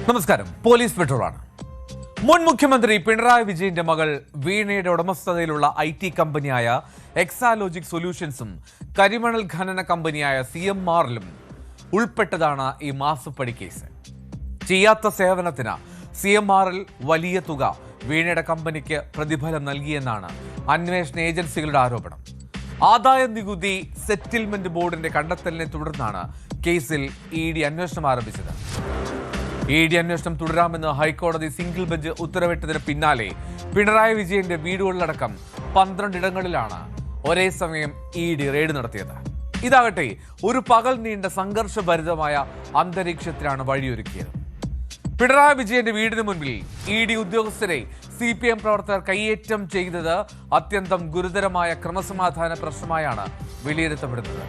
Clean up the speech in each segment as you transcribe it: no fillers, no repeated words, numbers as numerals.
നമസ്കാരം. പോലീസ് പെട്രോളാണ്. മുൻ മുഖ്യമന്ത്രി പിണറായി വിജയന്റെ മകൾ വീണയുടെ ഉടമസ്ഥതയിലുള്ള IT കമ്പനിയായ എക്സാലോജിക് സൊല്യൂഷൻസും കരിമണൽ ഖനന കമ്പനിയായ CMRലും ഉൾപ്പെട്ടതാണ് ഈ മാസപ്പടി കേസ്. ചെയ്യാത്ത സേവനത്തിന് CMRൽ വലിയ തുക വീണയുടെ കമ്പനിക്ക് പ്രതിഫലം നൽകിയെന്നാണ് അന്വേഷണ ഏജൻസികളുടെ ആരോപണം. ആദായ നികുതി സെറ്റിൽമെന്റ് ബോർഡിന്റെ കണ്ടെത്തലിനെ തുടർന്നാണ് കേസിൽ ED അന്വേഷണം ആരംഭിച്ചത്. ED അന്വേഷണം തുടരാമെന്ന് ഹൈക്കോടതി സിംഗിൾ ബെഞ്ച് ഉത്തരവിട്ടതിന് പിന്നാലെ പിണറായി വിജയന്റെ വീടുകളിലടക്കം 12 ഇടങ്ങളിലാണ് ഒരേ സമയം ED റെയ്ഡ് നടത്തിയത്. ഇതാകട്ടെ ഒരു പകൽ നീണ്ട സംഘർഷഭരിതമായ അന്തരീക്ഷത്തിലാണ് വഴിയൊരുക്കിയത്. പിണറായി വിജയന്റെ വീടിന് മുൻപിൽ ED ഉദ്യോഗസ്ഥരെ CPM പ്രവർത്തകർ കയ്യേറ്റം ചെയ്തത് അത്യന്തം ഗുരുതരമായ ക്രമസമാധാന പ്രശ്നമായാണ് വിലയിരുത്തപ്പെടുന്നത്.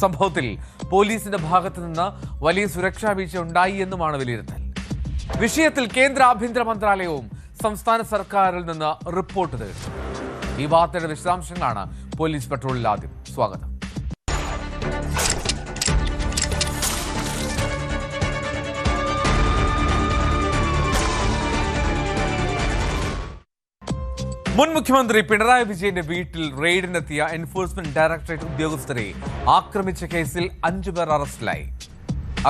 സംഭവത്തിൽ പോലീസിന്റെ ഭാഗത്തു നിന്ന് വലിയ സുരക്ഷാ വീഴ്ച ഉണ്ടായി എന്നുമാണ് വിലയിരുത്തൽ. വിഷയത്തിൽ കേന്ദ്ര ആഭ്യന്തര മന്ത്രാലയവും സംസ്ഥാന സർക്കാരിൽ നിന്ന് റിപ്പോർട്ട് തേടി. ഈ വാർത്തയുടെ വിശദാംശങ്ങളാണ് പോലീസ് പെട്രോളിൽ ആദ്യം. സ്വാഗതം. മുൻ മുഖ്യമന്ത്രി പിണറായി വിജയന്റെ വീട്ടിൽ റെയ്ഡിനെത്തിയ എൻഫോഴ്സ്മെന്റ് ഡയറക്ടറേറ്റ് ഉദ്യോഗസ്ഥരെ ആക്രമിച്ച കേസിൽ 5 പേർ അറസ്റ്റിലായി.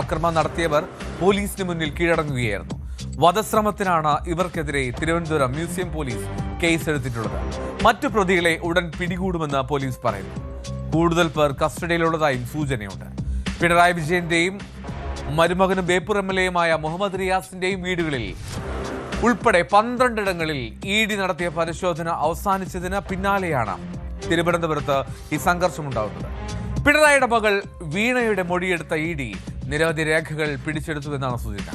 അക്രമം നടത്തിയവർ പോലീസിന് മുന്നിൽ കീഴടങ്ങുകയായിരുന്നു. വധശ്രമത്തിനാണ് ഇവർക്കെതിരെ തിരുവനന്തപുരം മ്യൂസിയം പോലീസ് കേസ് എടുത്തിട്ടുള്ളത്. മറ്റു പ്രതികളെ ഉടൻ പിടികൂടുമെന്ന് പോലീസ് പറയുന്നു. കൂടുതൽ പേർ കസ്റ്റഡിയിലുള്ളതായും സൂചനയുണ്ട്. പിണറായി വിജയന്റെയും മരുമകനും ബേപ്പൂർ MLAയുമായ മുഹമ്മദ് റിയാസിന്റെയും വീടുകളിൽ ഉൾപ്പെടെ 12 ഇടങ്ങളിൽ ED നടത്തിയ പരിശോധന അവസാനിച്ചതിന് പിന്നാലെയാണ് തിരുവനന്തപുരത്ത് ഈ സംഘർഷമുണ്ടാകുന്നത്. പിണറായിയുടെ മകൾ വീണയുടെ മൊഴിയെടുത്ത ED നിരവധി രേഖകൾ പിടിച്ചെടുത്തുവെന്നാണ് സൂചന.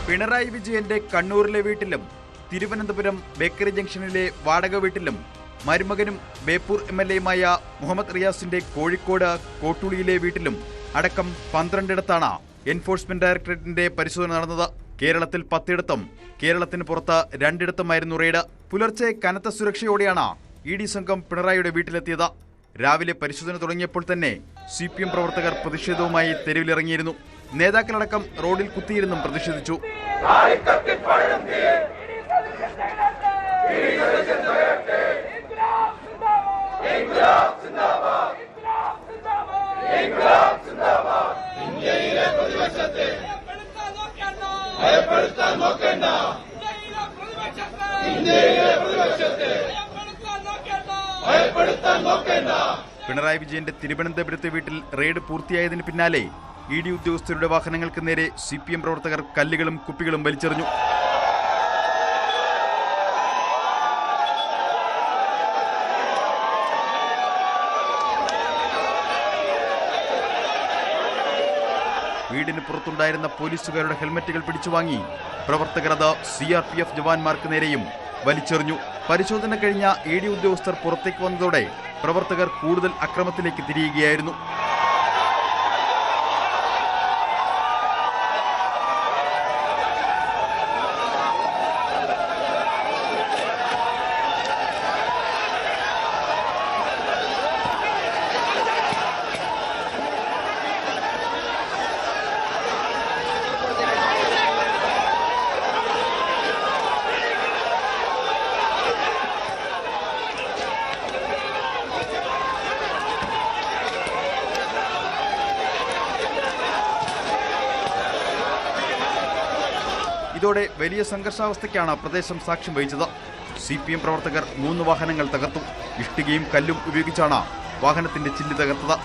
പിണറായി വിജയന്റെ കണ്ണൂരിലെ വീട്ടിലും തിരുവനന്തപുരം ബേക്കറി ജംഗ്ഷനിലെ വാടക വീട്ടിലും മരുമകനും ബേപ്പൂർ MLAയുമായ മുഹമ്മദ് റിയാസിന്റെ കോഴിക്കോട് കോട്ടൂളിയിലെ വീട്ടിലും അടക്കം 12 ഇടത്താണ് എൻഫോഴ്സ്മെന്റ് ഡയറക്ടറേറ്റിന്റെ പരിശോധന നടന്നത്. കേരളത്തിൽ 10 ഇടത്തും കേരളത്തിന് പുറത്ത് 2 ഇടത്തുമായിരുന്നു റെയ്ഡ്. പുലർച്ചെ കനത്ത സുരക്ഷയോടെയാണ് ED സംഘം പിണറായിയുടെ വീട്ടിലെത്തിയത്. രാവിലെ പരിശോധന തുടങ്ങിയപ്പോൾ തന്നെ CPM പ്രവർത്തകർ പ്രതിഷേധവുമായി തെരുവിലിറങ്ങിയിരുന്നു. നേതാക്കളടക്കം റോഡിൽ കുത്തിയിരുന്നും പ്രതിഷേധിച്ചു. പിണറായി വിജയന്റെ തിരുവനന്തപുരത്തെ വീട്ടിൽ റെയ്ഡ് പൂർത്തിയായതിന് പിന്നാലെ ED ഉദ്യോഗസ്ഥരുടെ വാഹനങ്ങൾക്ക് നേരെ CPM പ്രവർത്തകർ കല്ലുകളും കുപ്പികളും വലിച്ചെറിഞ്ഞു. വീടിന് പുറത്തുണ്ടായിരുന്ന പോലീസുകാരുടെ ഹെൽമറ്റുകൾ പിടിച്ചുവാങ്ങി പ്രവർത്തകർ അത് CRPF ജവാന്മാർക്ക് നേരെയും വലിച്ചെറിഞ്ഞു. പരിശോധന കഴിഞ്ഞ ED ഉദ്യോഗസ്ഥർ പുറത്തേക്ക് വന്നതോടെ പ്രവർത്തകർ കൂടുതൽ അക്രമത്തിലേക്ക് തിരിയുകയായിരുന്നു. ഇതോടെ വലിയ സംഘർഷാവസ്ഥയ്ക്കാണ് പ്രദേശം സാക്ഷ്യം വഹിച്ചത്. CPM പ്രവർത്തകർ 3 വാഹനങ്ങൾ തകർത്തു. ഇഷ്ടികയും കല്ലും ഉപയോഗിച്ചാണ് വാഹനത്തിന്റെ ചില്ല് തകർത്തത്.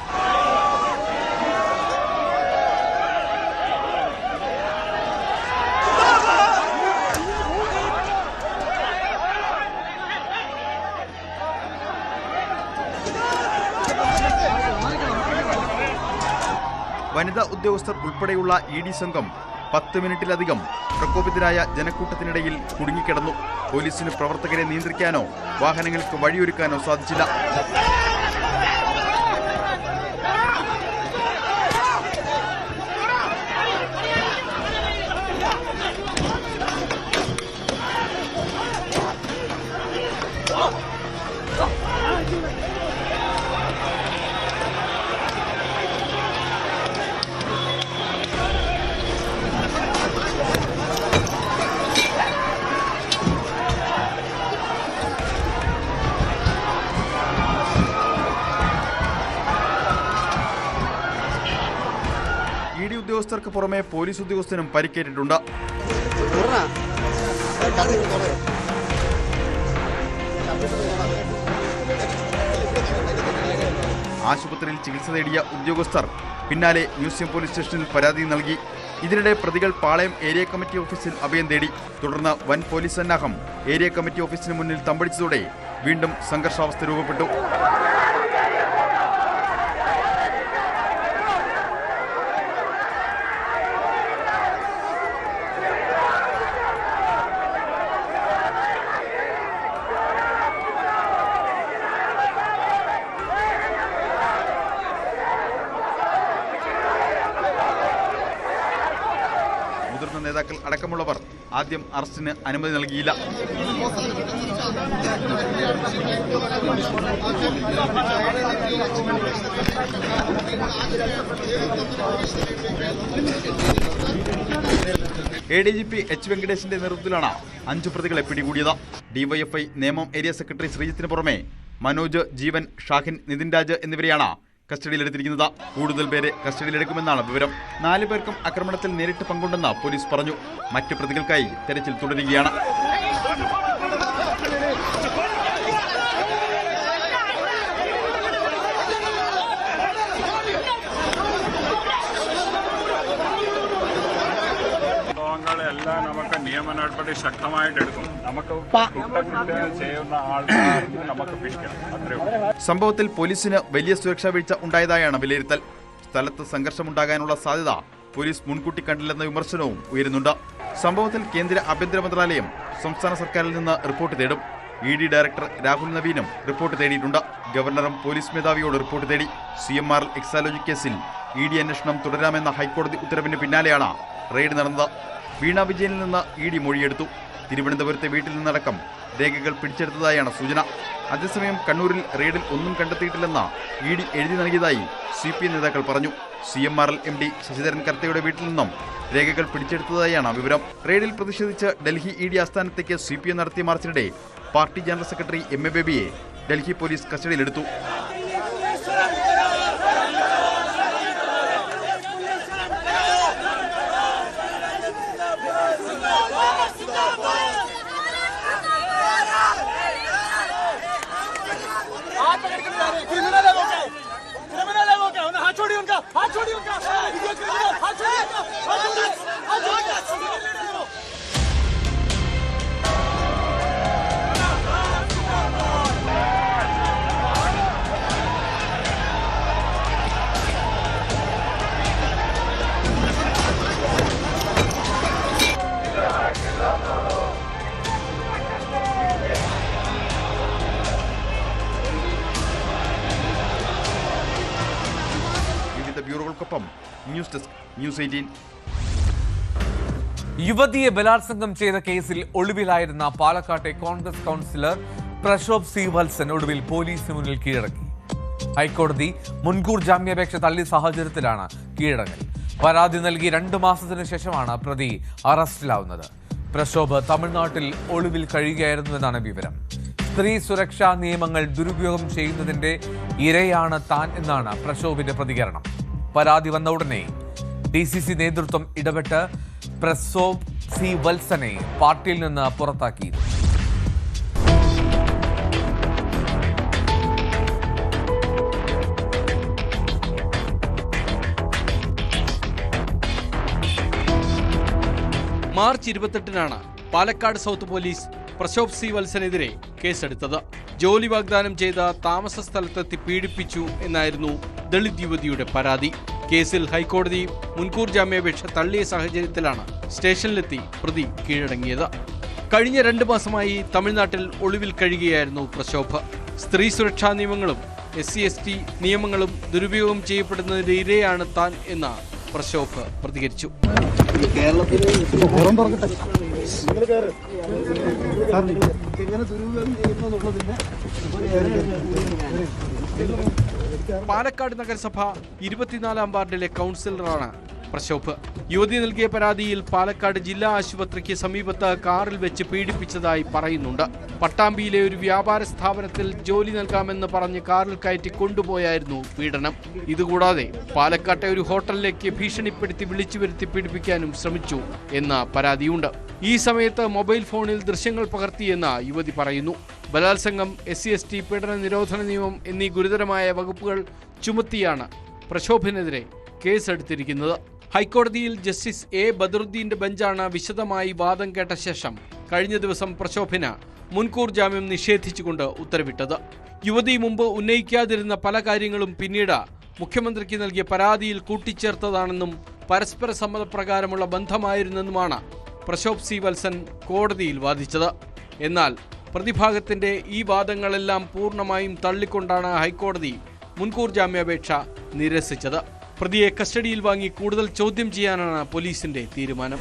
വനിതാ ഉദ്യോഗസ്ഥർ ഉൾപ്പെടെയുള്ള ED സംഘം 10 മിനിറ്റിലധികം പ്രകോപിതരായ ജനക്കൂട്ടത്തിനിടയിൽ കുടുങ്ങിക്കിടന്നു. പോലീസിന് പ്രവർത്തകരെ നിയന്ത്രിക്കാനോ വാഹനങ്ങൾക്ക് വഴിയൊരുക്കാനോ സാധിച്ചില്ല. ഇഡി ഉദ്യോഗസ്ഥർക്ക് പുറമെ പോലീസ് ഉദ്യോഗസ്ഥനും പരിക്കേറ്റിട്ടുണ്ട്. ആശുപത്രിയിൽ ചികിത്സ തേടിയ ഉദ്യോഗസ്ഥർ പിന്നാലെ മ്യൂസിയം പോലീസ് സ്റ്റേഷനിൽ പരാതി നൽകി. ഇതിനിടെ പ്രതികൾ പാളയം ഏരിയ കമ്മിറ്റി ഓഫീസിൽ അഭയം തേടി. തുടർന്ന് വൻ പോലീസ് സന്നാഹം ഏരിയ കമ്മിറ്റി ഓഫീസിന് മുന്നിൽ തമ്പടിച്ചതോടെ വീണ്ടും സംഘർഷാവസ്ഥ രൂപപ്പെട്ടു. മുതിർന്ന നേതാക്കൾ അടക്കമുള്ളവർ ആദ്യം അറസ്റ്റിന് അനുമതി നൽകിയില്ല. ADGP H. വെങ്കടേഷിന്റെ നേതൃത്വത്തിലാണ് 5 പ്രതികളെ പിടികൂടിയത്. ഡിവൈഎഫ്ഐ നേമം ഏരിയ സെക്രട്ടറി ശ്രീജിത്തിന് പുറമെ മനോജ്, ജീവൻ, ഷാഹിൻ, നിതിൻ രാജ് എന്നിവരെയാണ് കസ്റ്റഡിയിലെടുത്തിരിക്കുന്നത്. കൂടുതൽ പേരെ കസ്റ്റഡിയിലെടുക്കുമെന്നാണ് വിവരം. 4 പേർക്കും ആക്രമണത്തിൽ നേരിട്ട് പങ്കുണ്ടെന്ന് പോലീസ് പറഞ്ഞു. മറ്റ് പ്രതികൾക്കായി തെരച്ചിൽ തുടരുകയാണ്. എല്ലാം നമുക്ക് നിയമ നടപടി ശക്തമായിട്ട് എടുക്കും. നമുക്ക് കുറ്റകൃത്യം ചെയ്യുന്ന ആൾക്കാർക്ക് നമുക്ക് പിടിക്കണം. അത്രയും. സംഭവത്തിൽ പോലീസിന് വലിയ സുരക്ഷാ വീഴ്ച ഉണ്ടായതായാണ് വിലയിരുത്തൽ. സ്ഥലത്ത് സംഘർഷമുണ്ടാകാനുള്ള സാധ്യത പോലീസ് മുൻകൂട്ടി കണ്ടില്ലെന്ന വിമർശനവും ഉയരുന്നുണ്ട്. സംഭവത്തിൽ കേന്ദ്ര ആഭ്യന്തര മന്ത്രാലയം സംസ്ഥാന സർക്കാരിൽ നിന്ന് റിപ്പോർട്ട് തേടും. ED ഡയറക്ടർ രാഹുൽ നവീനും റിപ്പോർട്ട് തേടിയിട്ടുണ്ട്. ഗവർണറും പോലീസ് മേധാവിയോട് റിപ്പോർട്ട് തേടി. CMR എക്സാലോജി കേസിൽ ED അന്വേഷണം തുടരാമെന്ന ഹൈക്കോടതി ഉത്തരവിന് പിന്നാലെയാണ് റെയ്ഡ് നടന്നത്. വീണ വിജയനിൽ നിന്ന് ED മൊഴിയെടുത്തു. തിരുവനന്തപുരത്തെ വീട്ടിൽ നിന്നടക്കം രേഖകൾ പിടിച്ചെടുത്തതായാണ് സൂചന. അതേസമയം കണ്ണൂരിൽ റെയ്ഡിൽ ഒന്നും കണ്ടെത്തിയിട്ടില്ലെന്ന് ED എഴുതി നൽകിയതായി CPM നേതാക്കൾ പറഞ്ഞു. CMRL MD ശശിധരൻ കർത്തയുടെ വീട്ടിൽ നിന്നും രേഖകൾ പിടിച്ചെടുത്തതായാണ് വിവരം. റെയ്ഡിൽ പ്രതിഷേധിച്ച് ഡൽഹി ED ആസ്ഥാനത്തേക്ക് CPM നടത്തിയ മാർച്ചിനിടെ പാർട്ടി ജനറൽ സെക്രട്ടറി MA ബേബിയെ ഡൽഹി പോലീസ് കസ്റ്റഡിയിലെടുത്തു. ബ്യൂറോകൾക്കൊപ്പം ന്യൂസ് ഡെസ്ക് ന്യൂസ് 18. യുവതിയെ ബലാത്സംഗം ചെയ്ത കേസിൽ ഒളിവിലായിരുന്ന പാലക്കാട്ടെ കോൺഗ്രസ് കൗൺസിലർ പ്രശോഭ് സി വത്സൻ ഒടുവിൽ പോലീസിന് മുന്നിൽ കീഴടങ്ങി. ഹൈക്കോടതി മുൻകൂർ ജാമ്യാപേക്ഷ തള്ളിയ സാഹചര്യത്തിലാണ് കീഴടങ്ങൽ. പരാതി നൽകി 2 മാസത്തിനു ശേഷമാണ് പ്രതി അറസ്റ്റിലാവുന്നത്. പ്രശോഭ് തമിഴ്നാട്ടിൽ ഒളിവിൽ കഴിയുകയായിരുന്നുവെന്നാണ് വിവരം. സ്ത്രീ സുരക്ഷാ നിയമങ്ങൾ ദുരുപയോഗം ചെയ്യുന്നതിന്റെ ഇരയാണ് താൻ എന്നാണ് പ്രശോഭിന്റെ പ്രതികരണം. പരാതി വന്ന ഉടനെ DCC നേതൃത്വം ഇടപെട്ട് പ്രശോഭ് സി വത്സനെ പാർട്ടിയിൽ നിന്ന് പുറത്താക്കിയിരുന്നു. മാർച്ച് 28-നാണ് Palakkad south police Prashobh C വത്സനെതിരെ കേസെടുത്തത്. ജോലി വാഗ്ദാനം ചെയ്ത താമസ സ്ഥലത്തെത്തി പീഡിപ്പിച്ചു എന്നായിരുന്നു ദളിത് യുവതിയുടെ പരാതി. കേസിൽ ഹൈക്കോടതി മുൻകൂർ ജാമ്യാപേക്ഷ തള്ളിയ സാഹചര്യത്തിലാണ് സ്റ്റേഷനിലെത്തി പ്രതി കീഴടങ്ങിയത്. കഴിഞ്ഞ 2 മാസമായി തമിഴ്നാട്ടിൽ ഒളിവിൽ കഴിയുകയായിരുന്നു പ്രശോഭ്. സ്ത്രീ സുരക്ഷാ നിയമങ്ങളും SC/ST നിയമങ്ങളും ദുരുപയോഗം ചെയ്യപ്പെടുന്നതിന്റെ ഇരയാണ് താൻ എന്ന പ്രശോഭ് പ്രതികരിച്ചു. പാലക്കാട് നഗരസഭ 24-ാം വാർഡിലെ കൗൺസിലറാണ് പ്രശോഭ്. യുവതി നൽകിയ പരാതിയിൽ പാലക്കാട് ജില്ലാ ആശുപത്രിക്ക് സമീപത്ത് കാറിൽ വെച്ച് പീഡിപ്പിച്ചതായി പറയുന്നുണ്ട്. പട്ടാമ്പിയിലെ ഒരു വ്യാപാര സ്ഥാപനത്തിൽ ജോലി നൽകാമെന്ന് പറഞ്ഞ് കാറിൽ കയറ്റി കൊണ്ടുപോയായിരുന്നു പീഡനം. ഇതുകൂടാതെ പാലക്കാട്ടെ ഒരു ഹോട്ടലിലേക്ക് ഭീഷണിപ്പെടുത്തി വിളിച്ചു വരുത്തി പീഡിപ്പിക്കാനും ശ്രമിച്ചു എന്ന പരാതിയുണ്ട്. ഈ സമയത്ത് മൊബൈൽ ഫോണിൽ ദൃശ്യങ്ങൾ പകർത്തിയെന്ന് യുവതി പറയുന്നു. ബലാത്സംഗം, SC/ST പീഡന നിരോധന നിയമം എന്നീ ഗുരുതരമായ വകുപ്പുകൾ ചുമത്തിയാണ് പ്രശോഭിനെതിരെ കേസെടുത്തിരിക്കുന്നത്. ഹൈക്കോടതിയിൽ ജസ്റ്റിസ് A. ബദറുദ്ദീന്റെ ബെഞ്ചാണ് വിശദമായി വാദം കേട്ട ശേഷം കഴിഞ്ഞ ദിവസം പ്രശോഭിന് മുൻകൂർ ജാമ്യം നിഷേധിച്ചുകൊണ്ട് ഉത്തരവിട്ടത്. യുവതി മുമ്പ് ഉന്നയിക്കാതിരുന്ന പല കാര്യങ്ങളും പിന്നീട് മുഖ്യമന്ത്രിക്ക് നൽകിയ പരാതിയിൽ കൂട്ടിച്ചേർത്തതാണെന്നും പരസ്പര സമ്മതപ്രകാരമുള്ള ബന്ധമായിരുന്നെന്നുമാണ് പ്രശോഭ് C. വത്സൻ കോടതിയിൽ വാദിച്ചത്. എന്നാൽ പ്രതിഭാഗത്തിന്റെ ഈ വാദങ്ങളെല്ലാം പൂർണ്ണമായും തള്ളിക്കൊണ്ടാണ് ഹൈക്കോടതി മുൻകൂർ ജാമ്യാപേക്ഷ നിരസിച്ചത്. പ്രതിയെ കസ്റ്റഡിയിൽ വാങ്ങി കൂടുതൽ ചോദ്യം ചെയ്യാനാണ് പോലീസിന്റെ തീരുമാനം.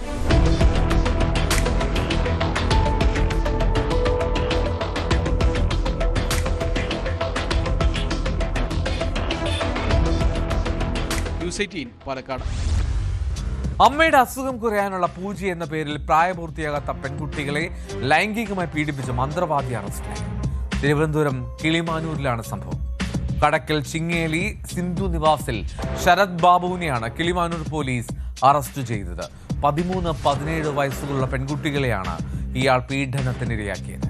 ന്യൂസ് 18 പാലക്കാട്. അമ്മയുടെ അസുഖം കുറയാനുള്ള പൂജ എന്ന പേരിൽ പ്രായപൂർത്തിയാകാത്ത പെൺകുട്ടികളെ ലൈംഗികമായി പീഡിപ്പിച്ച മന്ത്രവാദി അറസ്റ്റിലായി. തിരുവനന്തപുരം കിളിമാനൂരിലാണ് സംഭവം. കടക്കൽ ചിങ്ങേലി സിന്ധു നിവാസിൽ ശരത് ബാബുവിനെയാണ് കിളിമാനൂർ പോലീസ് അറസ്റ്റ് ചെയ്തത്. 13-17 വയസ്സുള്ള പെൺകുട്ടികളെയാണ് ഇയാൾ പീഡനത്തിനിരയാക്കിയത്.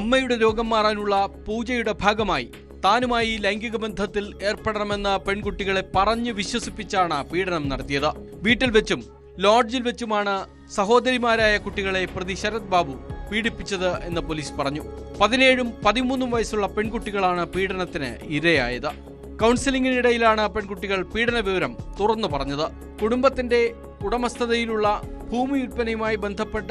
അമ്മയുടെ രോഗം മാറാനുള്ള പൂജയുടെ ഭാഗമായി താനുമായി ലൈംഗിക ബന്ധത്തിൽ ഏർപ്പെടണമെന്ന പെൺകുട്ടികളെ പറഞ്ഞു വിശ്വസിപ്പിച്ചാണ് പീഡനം നടത്തിയത്. വീട്ടിൽ വെച്ചും ലോഡ്ജിൽ വെച്ചുമാണ് സഹോദരിമാരായ കുട്ടികളെ പ്രതി ശരത് ബാബു പീഡിപ്പിച്ചത് എന്ന് പോലീസ് പറഞ്ഞു. 17-13 വയസ്സുള്ള പെൺകുട്ടികളാണ് പീഡനത്തിന് ഇരയായത്. കൗൺസിലിംഗിനിടയിലാണ് പെൺകുട്ടികൾ പീഡന വിവരം തുറന്നു പറഞ്ഞത്. കുടുംബത്തിന്റെ ഉടമസ്ഥതയിലുള്ള ഭൂമി വിൽപ്പനയുമായി ബന്ധപ്പെട്ട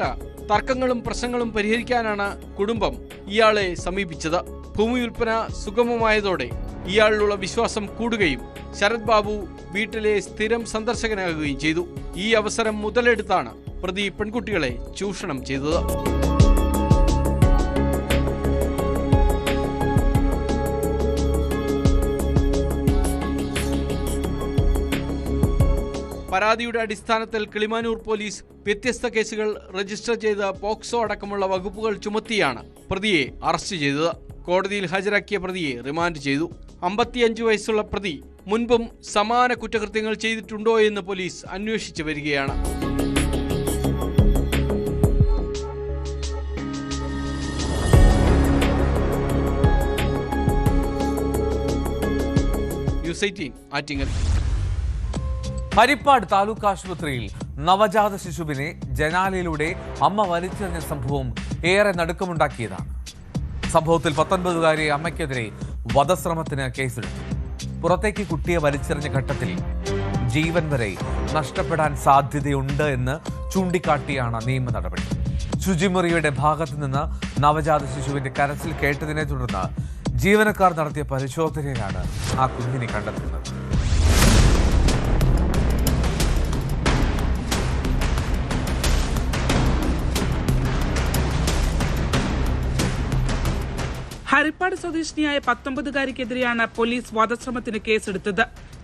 തർക്കങ്ങളും പ്രശ്നങ്ങളും പരിഹരിക്കാനാണ് കുടുംബം ഇയാളെ സമീപിച്ചത്. ഭൂമി വിൽപ്പന സുഗമമായതോടെ ഇയാളിലുള്ള വിശ്വാസം കൂടുകയും ശരത് ബാബു വീട്ടിലെ സ്ഥിരം സന്ദർശകനാകുകയും ചെയ്തു. ഈ അവസരം മുതലെടുത്താണ് പ്രതി പെൺകുട്ടികളെ ചൂഷണം ചെയ്തത്. പരാതിയുടെ അടിസ്ഥാനത്തിൽ കിളിമാനൂർ പോലീസ് വ്യത്യസ്ത കേസുകൾ രജിസ്റ്റർ ചെയ്ത് പോക്സോ അടക്കമുള്ള വകുപ്പുകൾ ചുമത്തിയാണ് പ്രതിയെ അറസ്റ്റ് ചെയ്തത്. കോടതിയിൽ ഹാജരാക്കിയ പ്രതിയെ റിമാൻഡ് ചെയ്തു. 55 വയസ്സുള്ള പ്രതി മുൻപും സമാന കുറ്റകൃത്യങ്ങൾ ചെയ്തിട്ടുണ്ടോ എന്ന് പോലീസ് അന്വേഷിച്ചു വരികയാണ്. ന്യൂസ് 18 ആറ്റിങ്ങൽ. ഹരിപ്പാട് താലൂക്ക് ആശുപത്രിയിൽ നവജാത ശിശുവിനെ ജനാലയിലൂടെ അമ്മ വലിച്ചെറിഞ്ഞ സംഭവം ഏറെ നടുക്കമുണ്ടാക്കിയതാണ്. സംഭവത്തിൽ 19-കാരി അമ്മയ്ക്കെതിരെ വധശ്രമത്തിന് കേസെടുത്തു. പുറത്തേക്ക് കുട്ടിയെ വലിച്ചെറിഞ്ഞ ഘട്ടത്തിൽ ജീവൻ വരെ നഷ്ടപ്പെടാൻ സാധ്യതയുണ്ട് എന്ന് ചൂണ്ടിക്കാട്ടിയാണ് നിയമ നടപടി. ശുചിമുറിയുടെ ഭാഗത്തു നിന്ന് നവജാത ശിശുവിന്റെ കരച്ചിൽ കേട്ടതിനെ തുടർന്ന് ജീവനക്കാർ നടത്തിയ പരിശോധനയിലാണ് ആ കുഞ്ഞിനെ കണ്ടെത്തുന്നത്. ഹരിപ്പാട് സ്വദേശിനിയായ 19-കാരിക്കെതിരെയാണ് പോലീസ് വധശ്രമത്തിന് കേസെടുത്തത്.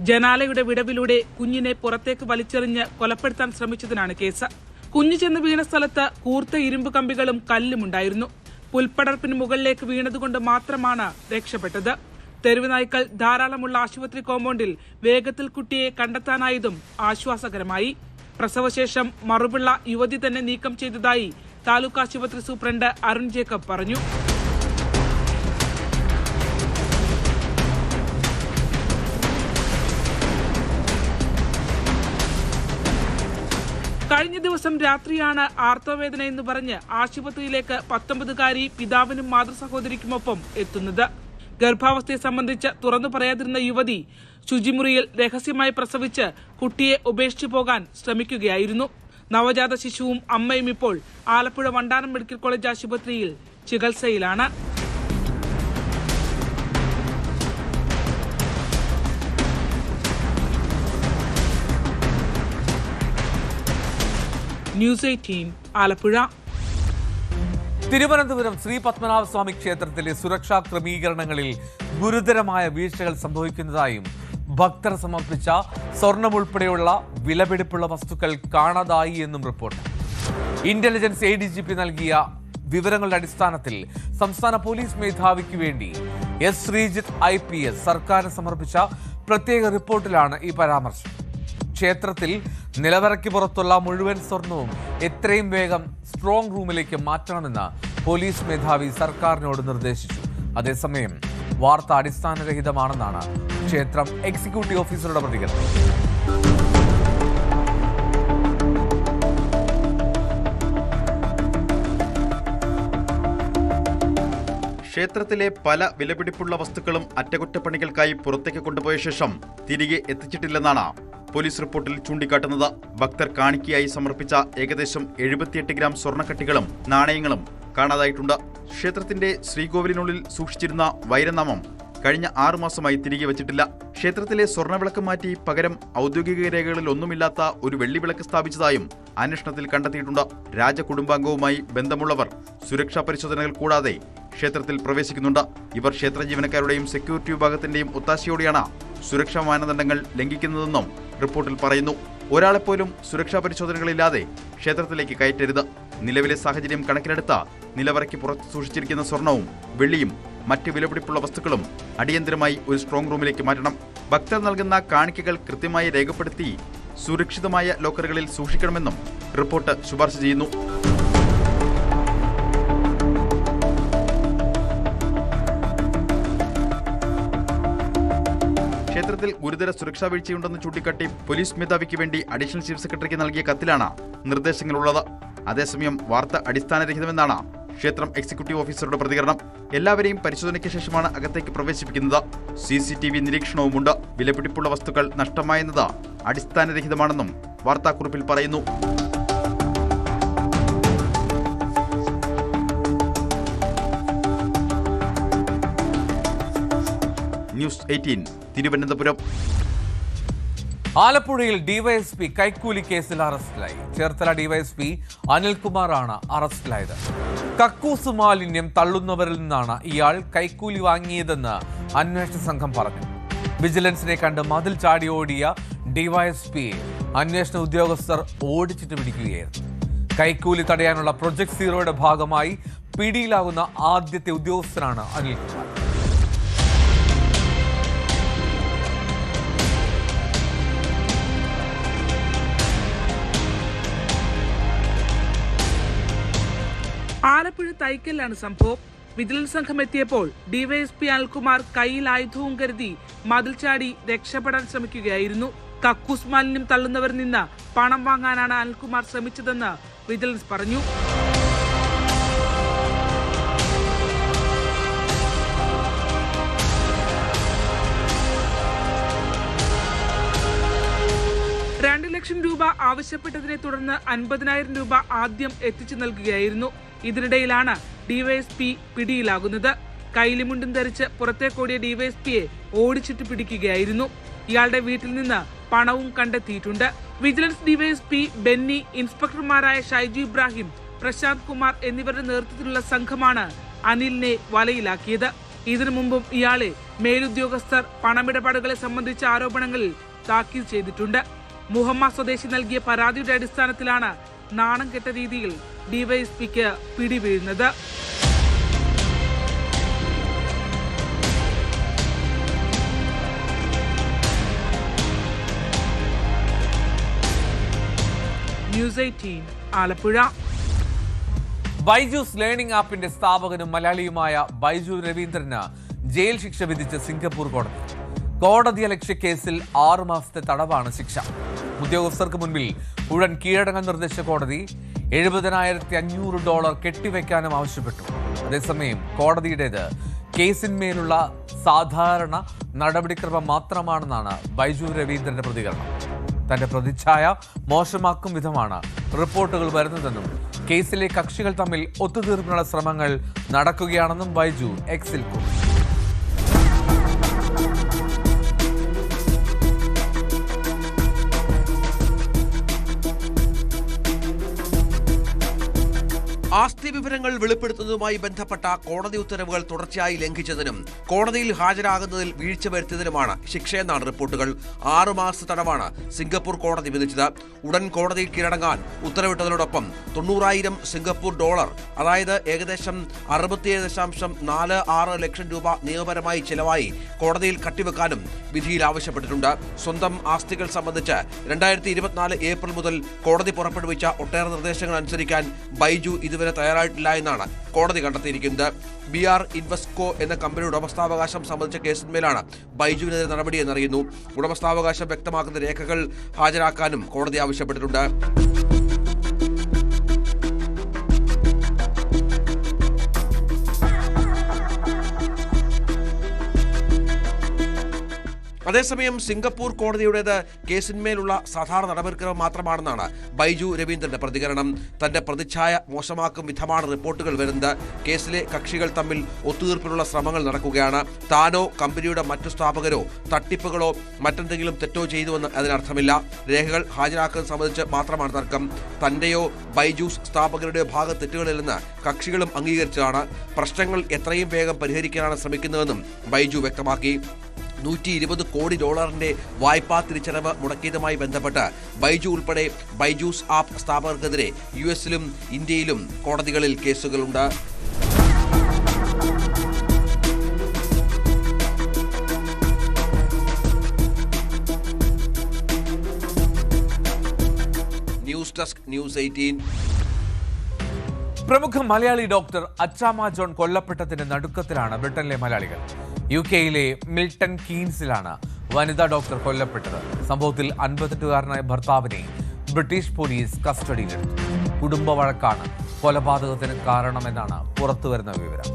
ജനാലയുടെ വിടവിലൂടെ കുഞ്ഞിനെ പുറത്തേക്ക് വലിച്ചെറിഞ്ഞ് കൊലപ്പെടുത്താൻ ശ്രമിച്ചതിനാണ് കേസ്. കുഞ്ഞു ചെന്ന് വീണ സ്ഥലത്ത് കൂർത്ത ഇരുമ്പ് കമ്പികളും കല്ലുമുണ്ടായിരുന്നു. പുൽപ്പടർപ്പിന് മുകളിലേക്ക് വീണതുകൊണ്ട് മാത്രമാണ് രക്ഷപ്പെട്ടത്. തെരുവ് നായ്ക്കൾ ധാരാളമുള്ള ആശുപത്രി കോമ്പൗണ്ടിൽ വേഗത്തിൽ കുട്ടിയെ കണ്ടെത്താനായതും ആശ്വാസകരമായി. പ്രസവശേഷം മറുപിള്ള യുവതി തന്നെ നീക്കം ചെയ്തതായി താലൂക്ക് ആശുപത്രി സൂപ്രണ്ട് അരുൺ ജേക്കബ് പറഞ്ഞു. കഴിഞ്ഞ ദിവസം രാത്രിയാണ് ആർത്തവവേദന എന്ന് പറഞ്ഞ് ആശുപത്രിയിലേക്ക് 19-കാരി പിതാവിനും മാതൃസഹോദരിക്കുമൊപ്പം എത്തുന്നത്. ഗർഭാവസ്ഥയെ സംബന്ധിച്ച് തുറന്നു പറയാതിരുന്ന യുവതി ശുചിമുറിയിൽ രഹസ്യമായി പ്രസവിച്ച് കുട്ടിയെ ഉപേക്ഷിച്ചു പോകാൻ ശ്രമിക്കുകയായിരുന്നു. നവജാത ശിശുവും അമ്മയും ഇപ്പോൾ ആലപ്പുഴ വണ്ടാനം മെഡിക്കൽ കോളേജ് ആശുപത്രിയിൽ ചികിത്സയിലാണ്. ന്യൂസ് 18 ആലപ്പുഴ. തിരുവനന്തപുരം ശ്രീ പത്മനാഭസ്വാമി ക്ഷേത്രത്തിലെ സുരക്ഷാ ക്രമീകരണങ്ങളിൽ ഗുരുതരമായ വീഴ്ചകൾ സംഭവിക്കുന്നതായും ഭക്തർ സമർപ്പിച്ച സ്വർണം ഉൾപ്പെടെയുള്ള വിലപിടിപ്പുള്ള വസ്തുക്കൾ കാണാതായി എന്നും റിപ്പോർട്ട്. ഇന്റലിജൻസ് ADGP നൽകിയ വിവരങ്ങളുടെ അടിസ്ഥാനത്തിൽ സംസ്ഥാന പോലീസ് മേധാവിക്ക് വേണ്ടി S. ശ്രീജിത്ത് IPS സർക്കാരിന് സമർപ്പിച്ച പ്രത്യേക റിപ്പോർട്ടിലാണ് ഈ പരാമർശം. ക്ഷേത്രത്തിൽ നിലവറയ്ക്ക് പുറത്തുള്ള മുഴുവൻ സ്വർണവും എത്രയും വേഗം സ്ട്രോങ് റൂമിലേക്ക് മാറ്റണമെന്ന് പോലീസ് മേധാവി സർക്കാരിനോട് നിർദ്ദേശിച്ചു. അതേസമയം വാർത്ത അടിസ്ഥാനരഹിതമാണെന്നാണ് ക്ഷേത്രം എക്സിക്യൂട്ടീവ് ഓഫീസറുടെ പ്രതികരണം. ക്ഷേത്രത്തിലെ പല വിലപിടിപ്പുള്ള വസ്തുക്കളും അറ്റകുറ്റപ്പണികൾക്കായി പുറത്തേക്ക് കൊണ്ടുപോയ ശേഷം തിരികെ എത്തിച്ചിട്ടില്ലെന്നാണ് പോലീസ് റിപ്പോർട്ടിൽ ചൂണ്ടിക്കാട്ടുന്നത്. ഭക്തർ കാണിക്കയായി സമർപ്പിച്ച ഏകദേശം 78 ഗ്രാം സ്വർണ്ണക്കട്ടികളും നാണയങ്ങളും കാണാതായിട്ടുണ്ട്. ക്ഷേത്രത്തിന്റെ ശ്രീകോവിലിനുള്ളിൽ സൂക്ഷിച്ചിരുന്ന വൈരനാമം കഴിഞ്ഞ 6 മാസമായി തിരികെ വച്ചിട്ടില്ല. ക്ഷേത്രത്തിലെ സ്വർണ്ണവിളക്ക് മാറ്റി പകരം ഔദ്യോഗിക രേഖകളിൽ ഒന്നുമില്ലാത്ത ഒരു വെള്ളിവിളക്ക് സ്ഥാപിച്ചതായും അന്വേഷണത്തിൽ കണ്ടെത്തിയിട്ടുണ്ട്. രാജകുടുംബാംഗവുമായി ബന്ധമുള്ളവർ സുരക്ഷാ പരിശോധനകൾ കൂടാതെ ക്ഷേത്രത്തിൽ പ്രവേശിക്കുന്നുണ്ട്. ഇവർ ക്ഷേത്ര ജീവനക്കാരുടെയും സെക്യൂരിറ്റി വിഭാഗത്തിന്റെയും ഒത്താശയോടെയാണ് സുരക്ഷാ മാനദണ്ഡങ്ങൾ ലംഘിക്കുന്നതെന്നും റിപ്പോർട്ടിൽ പറയുന്നു. ഒരാളെപ്പോലും സുരക്ഷാ പരിശോധനകളില്ലാതെ ക്ഷേത്രത്തിലേക്ക് കയറ്റരുത്. നിലവിലെ സാഹചര്യം കണക്കിലെടുത്ത നിലവറയ്ക്ക് പുറത്ത് സൂക്ഷിച്ചിരിക്കുന്ന സ്വർണവും വെള്ളിയും മറ്റ് വിലപിടിപ്പുള്ള വസ്തുക്കളും അടിയന്തരമായി ഒരു സ്ട്രോങ് റൂമിലേക്ക് മാറ്റണം. ഭക്തർ നൽകുന്ന കാണിക്കകൾ കൃത്യമായി രേഖപ്പെടുത്തി സുരക്ഷിതമായ ലോക്കറുകളിൽ സൂക്ഷിക്കണമെന്നും റിപ്പോർട്ട് ശുപാർശ ചെയ്യുന്നു. ക്ഷേത്രത്തിൽ ഗുരുതര സുരക്ഷാ വീഴ്ചയുണ്ടെന്ന് ചൂണ്ടിക്കാട്ടി പോലീസ് മേധാവിക്ക് വേണ്ടി അഡീഷണൽ ചീഫ് സെക്രട്ടറിക്ക് നൽകിയ കത്തിലാണ് നിർദ്ദേശങ്ങളുള്ളത്. അതേസമയം വാർത്ത അടിസ്ഥാനരഹിതമെന്നാണ് ക്ഷേത്രം എക്സിക്യൂട്ടീവ് ഓഫീസറുടെ പ്രതികരണം. എല്ലാവരെയും പരിശോധനയ്ക്ക് ശേഷമാണ് അകത്തേക്ക് പ്രവേശിപ്പിക്കുന്നത്. CCTV നിരീക്ഷണവുമുണ്ട്. വിലപിടിപ്പുള്ള വസ്തുക്കൾ നഷ്ടമായെന്നത് അടിസ്ഥാനരഹിതമാണെന്നും വാർത്താക്കുറിപ്പിൽ പറയുന്നു. ന്യൂസ് 18 തിരുവനന്തപുരം. ആലപ്പുഴയിൽ ഡിവൈഎസ്പി കൈക്കൂലി കേസിൽ അറസ്റ്റിലായി. ചേർത്തല ഡിവൈഎസ്പി അനിൽകുമാറാണ് അറസ്റ്റിലായത്. കക്കൂസ് മാലിന്യം തള്ളുന്നവരിൽ നിന്നാണ് ഇയാൾ കൈക്കൂലി വാങ്ങിയതെന്ന് അന്വേഷണ സംഘം പറഞ്ഞു. വിജിലൻസിനെ കണ്ട് മതിൽ ചാടി ഓടിയ ഡിവൈഎസ്പിയെ അന്വേഷണ ഉദ്യോഗസ്ഥർ ഓടിച്ചിട്ട് പിടിക്കുകയായിരുന്നു. കൈക്കൂലി തടയാനുള്ള പ്രൊജക്ട് സീറോയുടെ ഭാഗമായി പിടിയിലാകുന്ന ആദ്യത്തെ ഉദ്യോഗസ്ഥനാണ് അനിൽകുമാർ. ആലപ്പുഴ തൈക്കലിലാണ് സംഭവം. വിജിലൻസ് സംഘം എത്തിയപ്പോൾ ഡിവൈഎസ്പി അനിൽകുമാർ കയ്യിൽ ആയുധവും കരുതി മതിൽ ചാടി രക്ഷപ്പെടാൻ ശ്രമിക്കുകയായിരുന്നു. കക്കൂസ് മാലിന്യം തള്ളുന്നവരിൽ നിന്ന് പണം വാങ്ങാനാണ് അനിൽകുമാർ ശ്രമിച്ചതെന്ന് വിജിലൻസ് പറഞ്ഞു. $2 ലക്ഷം ആവശ്യപ്പെട്ടതിനെ തുടർന്ന് 50,000 രൂപ ആദ്യം എത്തിച്ചു നൽകുകയായിരുന്നു. ഇതിനിടയിലാണ് ഡിവൈഎസ്പി പിടിയിലാകുന്നത്. കൈലിമുണ്ടും ധരിച്ച് പുറത്തേക്കോടിയ ഡിവൈഎസ്പിയെ ഓടിച്ചിട്ട് പിടിക്കുകയായിരുന്നു. ഇയാളുടെ വീട്ടിൽ നിന്ന് പണവും കണ്ടെത്തിയിട്ടുണ്ട്. വിജിലൻസ് ഡിവൈഎസ്പി ബെന്നി, ഇൻസ്പെക്ടർമാരായ ഷൈജു ഇബ്രാഹിം, പ്രശാന്ത് കുമാർ എന്നിവരുടെ നേതൃത്വത്തിലുള്ള സംഘമാണ് അനിലിനെ വലയിലാക്കിയത്. ഇതിനു മുമ്പും ഇയാളെ മേലുദ്യോഗസ്ഥർ പണമിടപാടുകളെ സംബന്ധിച്ച ആരോപണങ്ങളിൽ താക്കീത് ചെയ്തിട്ടുണ്ട്. മുഹമ്മ സ്വദേശി നൽകിയ പരാതിയുടെ അടിസ്ഥാനത്തിലാണ് നാണം കെട്ട രീതിയിൽ ഡിവൈഎസ്പിക്ക് പിടിവീഴുന്നത്. ന്യൂസ് 18 ആലപ്പുഴ. ബൈജൂസ് ലേണിംഗ് ആപ്പിന്റെ സ്ഥാപകനും മലയാളിയുമായ ബൈജു രവീന്ദ്രന് ജയിൽ ശിക്ഷ വിധിച്ച് സിംഗപ്പൂർ കോടതി. കോടതിയലക്ഷ്യ കേസിൽ 6 മാസത്തെ തടവാണ് ശിക്ഷ. ഉദ്യോഗസ്ഥർക്ക് മുൻപിൽ ഉടൻ കീഴടങ്ങാൻ നിർദ്ദേശിച്ച കോടതി $70,500 കെട്ടിവെക്കാനും ആവശ്യപ്പെട്ടു. അതേസമയം കോടതിയുടേത് കേസിന്മേലുള്ള സാധാരണ നടപടിക്രമം മാത്രമാണെന്നാണ് ബൈജു രവീന്ദ്രന്റെ പ്രതികരണം. തന്റെ പ്രതിച്ഛായ മോശമാക്കും വിധമാണ് റിപ്പോർട്ടുകൾ വരുന്നതെന്നും കേസിലെ കക്ഷികൾ തമ്മിൽ ഒത്തുതീർപ്പിനുള്ള ശ്രമങ്ങൾ നടക്കുകയാണെന്നും ബൈജു എക്സിൽ കുറിച്ചു. ആസ്തി വിവരങ്ങൾ വെളിപ്പെടുത്തുന്നതുമായി ബന്ധപ്പെട്ട കോടതി ഉത്തരവുകൾ തുടർച്ചയായി ലംഘിച്ചതിനും കോടതിയിൽ ഹാജരാകുന്നതിൽ വീഴ്ച വരുത്തിയതിനുമാണ് ശിക്ഷയെന്നാണ് റിപ്പോർട്ടുകൾ. 6 മാസ തടവാണ് സിംഗപ്പൂർ കോടതി വിധിച്ചത്. ഉടൻ കോടതിയിൽ കീഴടങ്ങാൻ ഉത്തരവിട്ടതിനോടൊപ്പം $90,000 സിംഗപ്പൂർ ഡോളർ, അതായത് ഏകദേശം 67.46 ലക്ഷം രൂപ നിയമപരമായി ചെലവായി കോടതിയിൽ കട്ടിവെക്കാനും വിധിയിൽ ആവശ്യപ്പെട്ടിട്ടുണ്ട്. സ്വന്തം ആസ്തികൾ സംബന്ധിച്ച് 2024 ഏപ്രിൽ മുതൽ കോടതി പുറപ്പെടുവിച്ച ഒട്ടേറെ നിർദ്ദേശങ്ങൾ അനുസരിക്കാൻ ബൈജു ഇതുവരെ തയ്യാറായിട്ടില്ല എന്നാണ് കോടതി കണ്ടെത്തിയിരിക്കുന്നത്. BR ഇൻവെസ്റ്റ്കോ എന്ന കമ്പനിയുടെ ഉടമസ്ഥാവകാശം സംബന്ധിച്ച കേസിന്മേലാണ് ബൈജുവിനെതിരെ നടപടിയെന്നറിയുന്നു. ഉടമസ്ഥാവകാശം വ്യക്തമാക്കുന്ന രേഖകൾ ഹാജരാക്കാനും കോടതി ആവശ്യപ്പെട്ടിട്ടുണ്ട്. അതേസമയം സിംഗപ്പൂർ കോടതിയുടേത് കേസിന്മേലുള്ള സാധാരണ നടപടിക്രമം മാത്രമാണെന്നാണ് ബൈജു രവീന്ദ്രന്റെ പ്രതികരണം. തന്റെ പ്രതിച്ഛായ മോശമാക്കും വിധമാണ് റിപ്പോർട്ടുകൾ വരുന്നത്. കേസിലെ കക്ഷികൾ തമ്മിൽ ഒത്തുതീർപ്പിനുള്ള ശ്രമങ്ങൾ നടക്കുകയാണ്. താനോ കമ്പനിയുടെ മറ്റു സ്ഥാപകരോ തട്ടിപ്പുകളോ മറ്റെന്തെങ്കിലും തെറ്റോ ചെയ്തുവെന്ന് അതിനർത്ഥമില്ല. രേഖകൾ ഹാജരാക്കുന്നത് സംബന്ധിച്ച് മാത്രമാണ് തർക്കം. തന്റെയോ ബൈജൂസ് സ്ഥാപകരുടെയോ ഭാഗത്ത് തെറ്റുകളില്ലെന്ന് കക്ഷികളും അംഗീകരിച്ചതാണ്. പ്രശ്നങ്ങൾ എത്രയും വേഗം പരിഹരിക്കാനാണ് ശ്രമിക്കുന്നതെന്നും ബൈജു വ്യക്തമാക്കി. $120 കോടി വായ്പാ തിരിച്ചടവ് മുടക്കിയതുമായി ബന്ധപ്പെട്ട് ബൈജു ഉൾപ്പെടെ ബൈജൂസ് ആപ്പ് സ്ഥാപകർക്കെതിരെ US-ലും ഇന്ത്യയിലും കോടതികളിൽ കേസുകളുണ്ട്. News desk, News 18. പ്രമുഖ മലയാളി ഡോക്ടർ അച്ചാമ്മ ജോൺ കൊല്ലപ്പെട്ടതിന്റെ നടുക്കത്തിലാണ് ബ്രിട്ടനിലെ മലയാളികൾ. UK-യിലെ മിൽട്ടൺ കീൻസിലാണ് വനിതാ ഡോക്ടർ കൊല്ലപ്പെട്ടത്. സംഭവത്തിൽ 58-കാരനായ ഭർത്താവിനെ ബ്രിട്ടീഷ് പോലീസ് കസ്റ്റഡിയിലെടുത്തു. കുടുംബ വഴക്കാണ് കൊലപാതകത്തിന് കാരണമെന്നാണ് പുറത്തുവരുന്ന വിവരം.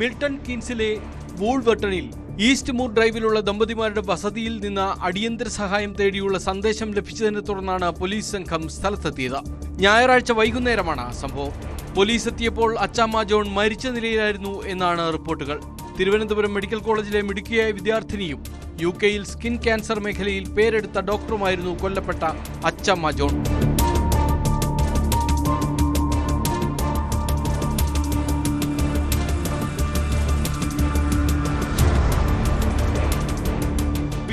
മിൽട്ടൺ കീൻസിലെ വൂൾവർട്ടണിൽ ഈസ്റ്റ് മൂർ ഡ്രൈവിലുള്ള ദമ്പതിമാരുടെ വസതിയിൽ നിന്ന് അടിയന്തര സഹായം തേടിയുള്ള സന്ദേശം ലഭിച്ചതിനെ തുടർന്നാണ് പോലീസ് സംഘം സ്ഥലത്തെത്തിയത്. ഞായറാഴ്ച വൈകുന്നേരമാണ് സംഭവം. പോലീസ് എത്തിയപ്പോൾ അച്ചാമ്മ ജോൺ മരിച്ച നിലയിലായിരുന്നു എന്നാണ് റിപ്പോർട്ടുകൾ. തിരുവനന്തപുരം മെഡിക്കൽ കോളേജിലെ മിടുക്കിയായ വിദ്യാർത്ഥിനിയും UK-യിൽ സ്കിൻ ക്യാൻസർ മേഖലയിൽ പേരെടുത്ത ഡോക്ടറുമായിരുന്നു കൊല്ലപ്പെട്ട അച്ചാമ്മ ജോൺ.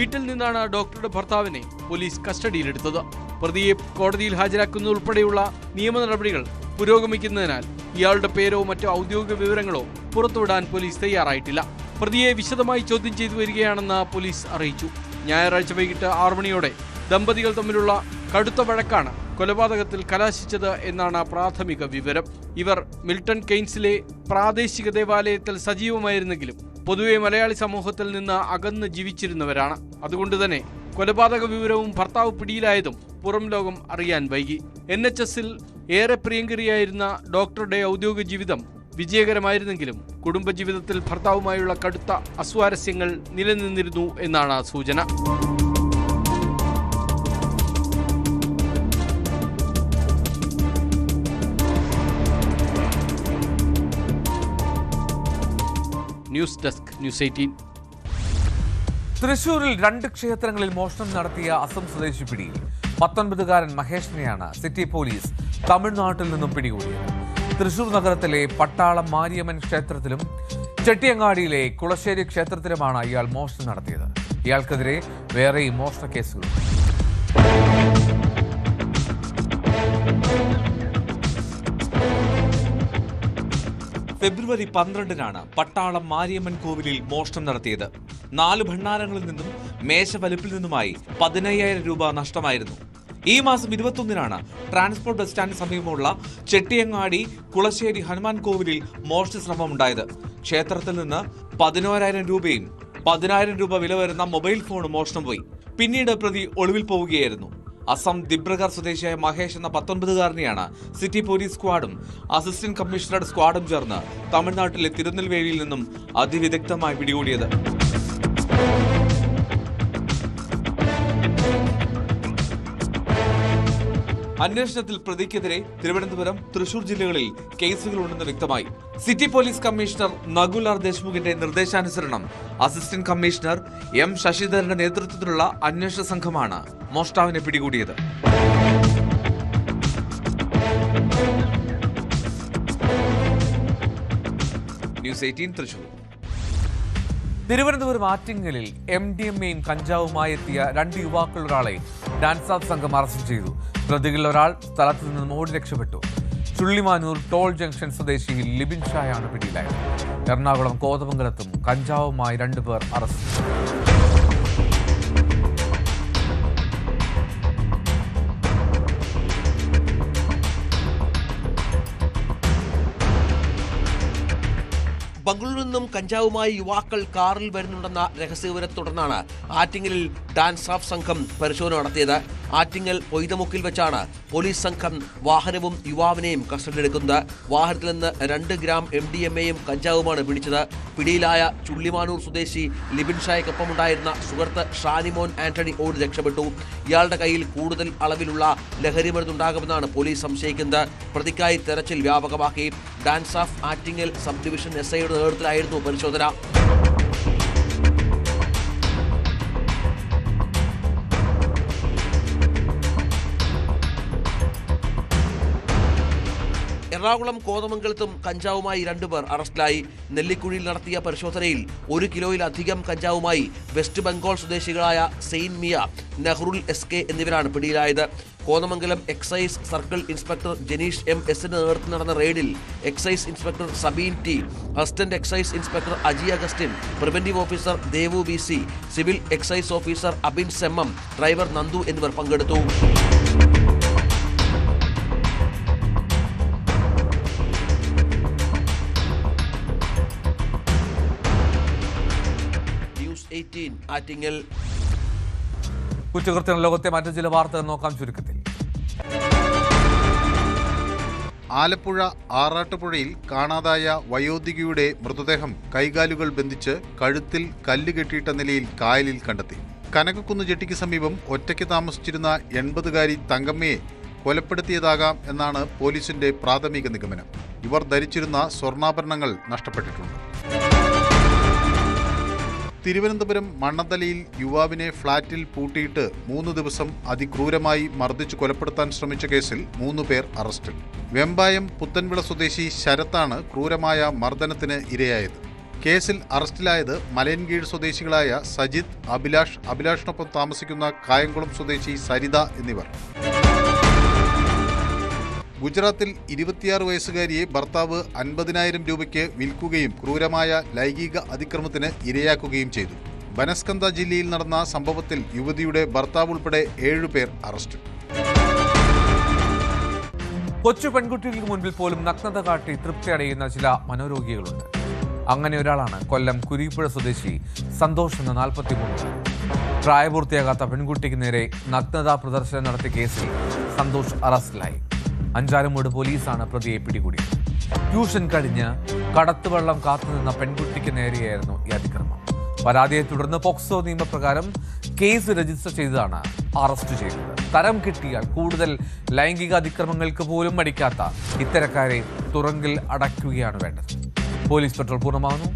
വീട്ടിൽ നിന്നാണ് ഡോക്ടറുടെ ഭർത്താവിനെ പോലീസ് കസ്റ്റഡിയിലെടുത്തത്. പ്രതിയെ കോടതിയിൽ ഹാജരാക്കുന്നതുൾപ്പെടെയുള്ള നിയമ നടപടികൾ പുരോഗമിക്കുന്നതിനാൽ ഇയാളുടെ പേരോ മറ്റോ ഔദ്യോഗിക വിവരങ്ങളോ പുറത്തുവിടാൻ പോലീസ് തയ്യാറായിട്ടില്ല. പ്രതിയെ വിശദമായി ചോദ്യം ചെയ്തു വരികയാണെന്ന് പോലീസ് അറിയിച്ചു. ഞായറാഴ്ച വൈകിട്ട് 6 മണിയോടെ ദമ്പതികൾ തമ്മിലുള്ള കടുത്ത വഴക്കാണ് കൊലപാതകത്തിൽ കലാശിച്ചത് എന്നാണ് പ്രാഥമിക വിവരം. ഇവർ മിൽട്ടൺ കെയ്ൻസിലെ പ്രാദേശിക ദേവാലയത്തിൽ സജീവമായിരുന്നെങ്കിലും പൊതുവെ മലയാളി സമൂഹത്തിൽ നിന്ന് അകന്ന് ജീവിച്ചിരുന്നവരാണ്. അതുകൊണ്ടുതന്നെ കൊലപാതക വിവരവും ഭർത്താവ് പിടിയിലായതും പുറം ലോകം അറിയാൻ വൈകി. NHS-ൽ ഏറെ പ്രിയങ്കരിയായിരുന്ന ഡോക്ടറുടെ ഔദ്യോഗിക ജീവിതം വിജയകരമായിരുന്നെങ്കിലും കുടുംബജീവിതത്തിൽ ഭർത്താവുമായുള്ള കടുത്ത അസ്വാരസ്യങ്ങൾ നിലനിന്നിരുന്നു എന്നാണ് സൂചന. News desk, News 18. തൃശൂരിൽ 2 ക്ഷേത്രങ്ങളിൽ മോഷണം നടത്തിയ അസം സ്വദേശി പിടിയിൽ. 19-കാരൻ മഹേഷിനെയാണ് സിറ്റി പോലീസ് തമിഴ്നാട്ടിൽ നിന്നും പിടികൂടിയത്. തൃശൂർ നഗരത്തിലെ പട്ടാളം മാരിയമ്മൻ ക്ഷേത്രത്തിലും ചെട്ടിയങ്ങാടിയിലെ കുളശ്ശേരി ക്ഷേത്രത്തിലുമാണ് ഇയാൾ മോഷണം നടത്തിയത്. ഇയാൾക്കെതിരെ വേറെയും മോഷണ കേസുകളുണ്ട്. ഫെബ്രുവരി 12-നാണ് പട്ടാളം മാരിയമ്മൻ കോവിലിൽ മോഷണം നടത്തിയത്. 4 ഭണ്ഡാരങ്ങളിൽ നിന്നും മേശവലുപ്പിൽ നിന്നുമായി 15,000 രൂപ നഷ്ടമായിരുന്നു. ഈ മാസം 21-നാണ് ട്രാൻസ്പോർട്ട് ബസ് സ്റ്റാൻഡിന് സമീപമുള്ള ചെട്ടിയങ്ങാടി കുളശ്ശേരി ഹനുമാൻ കോവിലിൽ മോഷണ ശ്രമമുണ്ടായത്. ക്ഷേത്രത്തിൽ നിന്ന് 11,000 രൂപയും 10,000 രൂപ വില വരുന്ന മൊബൈൽ ഫോണും മോഷണം പോയി. പിന്നീട് പ്രതി ഒളിവിൽ പോവുകയായിരുന്നു. അസം ദിബ്രഗർ സ്വദേശിയായ മഹേഷ് എന്ന 19-കാരനെയാണ് സിറ്റി പോലീസ് സ്ക്വാഡും അസിസ്റ്റന്റ് കമ്മീഷണറുടെ സ്ക്വാഡും ചേർന്ന് തമിഴ്നാട്ടിലെ തിരുനെൽവേലിയിൽ നിന്നും അതിവിദഗ്ധമായി പിടികൂടിയത്. അന്വേഷണത്തിൽ പ്രതിക്കെതിരെ തിരുവനന്തപുരം, തൃശൂർ ജില്ലകളിൽ കേസുകളുണ്ടെന്ന് വ്യക്തമായി. City police commissioner Nakul R ദേശ്മുഖിന്റെ നിർദ്ദേശാനുസരണം അസിസ്റ്റന്റ് കമ്മീഷണർ എം ശശിധരന്റെ നേതൃത്വത്തിലുള്ള അന്വേഷണ സംഘമാണ് മോഷ്ടാവിനെ പിടികൂടിയത്. ന്യൂസ് 18 തൃശൂർ. തിരുവനന്തപുരം ആറ്റിങ്ങലിൽ MDMAയും കഞ്ചാവുമായി എത്തിയ 2 യുവാക്കളിൽ ഒരാളെ ഡാൻസ് ഓഫ് സംഘം അറസ്റ്റ് ചെയ്തു. പ്രതികളിൽ ഒരാൾ സ്ഥലത്ത് നിന്നും ഓടി രക്ഷപ്പെട്ടു. ചുള്ളിമാനൂർ ടോൾ ജംഗ്ഷൻ സ്വദേശി ലിബിൻ ഷായാണ് പിടിയിലായത്. എറണാകുളം കോതമംഗലത്തും കഞ്ചാവുമായി 2 പേർ അറസ്റ്റ് ചെയ്തു. ബംഗളൂരുവിൽ നിന്നും കഞ്ചാവുമായി യുവാക്കൾ കാറിൽ വരുന്നുണ്ടെന്ന രഹസ്യവിവരത്തെ തുടർന്നാണ് ആറ്റിങ്ങലിൽ ഡാൻസ് ഓഫ് സംഘം പരിശോധന നടത്തിയത്. ആറ്റിങ്ങൽ പൊയ്തമുക്കിൽ വെച്ചാണ് പോലീസ് സംഘം വാഹനവും യുവാവിനെയും കസ്റ്റഡിയിലെടുക്കുന്നത്. വാഹനത്തിൽ നിന്ന് 2 ഗ്രാം MDMAയും കഞ്ചാവുമാണ് പിടിച്ചത്. പിടിയിലായ ചുള്ളിമാനൂർ സ്വദേശി ലിബിൻ ഷായ്ക്കൊപ്പമുണ്ടായിരുന്ന സുഹൃത്ത് ഷാനിമോൻ ആന്റണി ഓടി രക്ഷപ്പെട്ടു. ഇയാളുടെ കയ്യിൽ കൂടുതൽ അളവിലുള്ള ലഹരി മരുന്നുണ്ടാകുമെന്നാണ് പോലീസ് സംശയിക്കുന്നത്. പ്രതിക്കായി തെരച്ചിൽ വ്യാപകമാക്കി. ഡാൻസ് ഓഫ് ആറ്റിങ്ങൽ സബ് ഡിവിഷൻ SIയുടെ നേതൃത്വത്തിലായിരുന്നു പരിശോധന. എറണാകുളം കോതമംഗലത്തും കഞ്ചാവുമായി 2 പേർ അറസ്റ്റിലായി. നെല്ലിക്കുഴിയിൽ നടത്തിയ പരിശോധനയിൽ 1 കിലോയിലധികം കഞ്ചാവുമായി വെസ്റ്റ് ബംഗാൾ സ്വദേശികളായ സെയിൻ മിയ, നെഹ്റുൽ SK എന്നിവരാണ് പിടിയിലായത്. Kothamangalam excise circle inspector Janeesh MS-ന്റെ നേതൃത്വത്തിൽ നടന്ന റെയ്ഡിൽ excise inspector Sabeen T, assistant excise inspector Aji Augustine, preventive officer Devu BC, civil excise officer Abin Semmam, driver Nandu എന്നിവർ പങ്കെടുത്തു. ന്യൂസ് 18 ആറ്റിങ്ങൽ. കുറ്റകൃത്യ ലോകത്തെ മറ്റു ചില വാർത്തകൾ നോക്കാം ചുരുക്കത്തിൽ. ആലപ്പുഴ ആറാട്ടുപുഴയിൽ കാണാതായ വയോധികയുടെ മൃതദേഹം കൈകാലുകൾ ബന്ധിച്ച് കഴുത്തിൽ കല്ല് കെട്ടിയിട്ട നിലയിൽ കായലിൽ കണ്ടെത്തി. കനകക്കുന്ന് ജെട്ടിക്ക് സമീപം ഒറ്റയ്ക്ക് താമസിച്ചിരുന്ന 80-കാരി തങ്കമ്മയെ കൊലപ്പെടുത്തിയതാകാം എന്നാണ് പോലീസിന്റെ പ്രാഥമിക നിഗമനം. ഇവർ ധരിച്ചിരുന്ന സ്വർണ്ണാഭരണങ്ങൾ നഷ്ടപ്പെട്ടിട്ടുണ്ട്. തിരുവനന്തപുരം മണ്ണന്തലയിൽ യുവാവിനെ ഫ്ളാറ്റിൽ പൂട്ടിയിട്ട് 3 ദിവസം അതിക്രൂരമായി മർദ്ദിച്ച് കൊലപ്പെടുത്താൻ ശ്രമിച്ച കേസിൽ 3 പേർ അറസ്റ്റിൽ. വെമ്പായം പുത്തൻവിള സ്വദേശി ശരത്താണ് ക്രൂരമായ മർദ്ദനത്തിന് ഇരയായത്. കേസിൽ അറസ്റ്റിലായത് മലയൻകീഴ് സ്വദേശികളായ സജിത്, അഭിലാഷിനൊപ്പം താമസിക്കുന്ന കായംകുളം സ്വദേശി സരിത എന്നിവർ. ഗുജറാത്തിൽ 26 വയസ്സുകാരിയെ ഭർത്താവ് 50,000 രൂപയ്ക്ക് വിൽക്കുകയും ക്രൂരമായ ലൈംഗിക അതിക്രമത്തിന് ഇരയാക്കുകയും ചെയ്തു. ബനസ്കന്ത ജില്ലയിൽ നടന്ന സംഭവത്തിൽ യുവതിയുടെ ഭർത്താവ് ഉൾപ്പെടെ 7 പേർ അറസ്റ്റിൽ. കൊച്ചു പെൺകുട്ടികൾക്ക് മുൻപിൽ പോലും നഗ്നത കാട്ടി തൃപ്തി അടയുന്ന ചില മനോരോഗികളുണ്ട്. അങ്ങനെ ഒരാളാണ് കൊല്ലം കുരീപ്പുഴ സ്വദേശി സന്തോഷ് എന്ന 43. പ്രായപൂർത്തിയാകാത്ത പെൺകുട്ടിക്ക് നേരെ നഗ്നതാ പ്രദർശനം നടത്തിയ കേസിൽ സന്തോഷ് അറസ്റ്റിലായി. അഞ്ചാലുമൂട് പോലീസാണ് പ്രതിയെ പിടികൂടിയത്. ട്യൂഷൻ കഴിഞ്ഞ് കടത്തുവെള്ളം കാത്തുനിന്ന പെൺകുട്ടിക്ക് നേരെയായിരുന്നു ഈ അതിക്രമം. പരാതിയെ തുടർന്ന് പോക്സോ നിയമപ്രകാരം കേസ് രജിസ്റ്റർ ചെയ്തതാണ് അറസ്റ്റ് ചെയ്തത്. തരം കിട്ടിയാൽ കൂടുതൽ ലൈംഗിക അതിക്രമങ്ങൾക്ക് പോലും മടിക്കാത്ത ഇത്തരക്കാരെ തുറങ്കിൽ അടയ്ക്കുകയാണ് വേണ്ടത്. പോലീസ് പെട്രോൾ പൂർണ്ണമാകുന്നു.